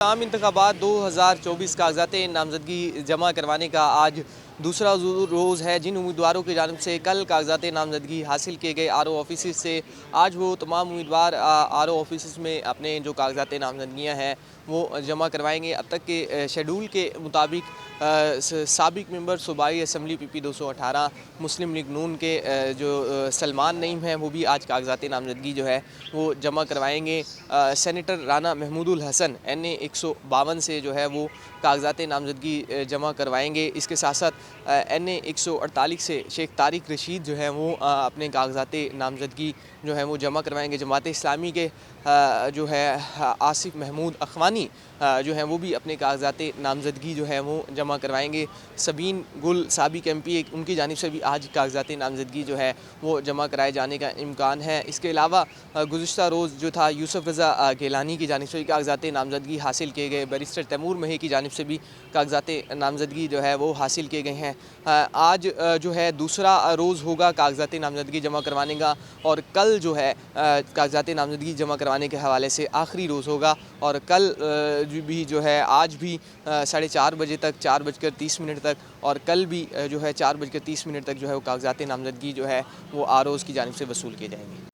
आम इंतखाबात 2024 कागजात नामजदगी जमा करवाने का आज दूसरा रोज़ है। जिन उम्मीदवारों की जानिब से कल कागजात नामजदगी हासिल किए गए आर ओ ऑफिस से, आज वो तमाम उम्मीदवार आर ओ ऑफिस में अपने जो कागजात नामजदगियाँ हैं वो जमा करवाएंगे। अब तक के शेड्यूल के मुताबिक साबिक मेंबर सूबाई असम्बली PP 218 मुस्लिम लीग नून के जो सलमान नईम हैं वो भी आज कागजात नामजदगी जो है वो जमा करवाएंगे। सेनेटर राना महमूदुल हसन NA 152 से जो है वो कागजात नामजदगी जमा करवाएंगे। इसके साथ साथ NA 148 से शेख तारिक रशीद जो है वो अपने कागजात नामजदगी जो है वो जमा करवाएंगे। जमात इस्लामी के जो है आसिफ महमूद अखवानी जो है वो भी अपने कागजात नामजदगी जो है वो जमा करवाएंगे। सबीन गुल साबिक MP उनकी जानिब से भी आज कागजात नामजदगी जो है वो जमा कराए जाने का इम्कान है। इसके अलावा गुज़िश्ता रोज़ जो था यूसुफ रज़ा गिलानी की जानिब से भी कागजात नामजदगी हासिल किए गए। बैरिस्टर तैमूर मही की जानिब से भी कागजात नामजदगी जो है वो हासिल किए गए हैं। आज जो है दूसरा रोज़ होगा कागजात नामजदगी जमा करवाने का, और कल जो है कागजात नामजदगी जमा करवाने के हवाले से आखिरी रोज़ होगा। और कल भी जो है आज भी 4:30 बजे तक 4:30 तक, और कल भी जो है 4:30 तक जो है वो कागजात नामजदगी जो है वो ROs की जानिब से वसूल किए जाएंगे।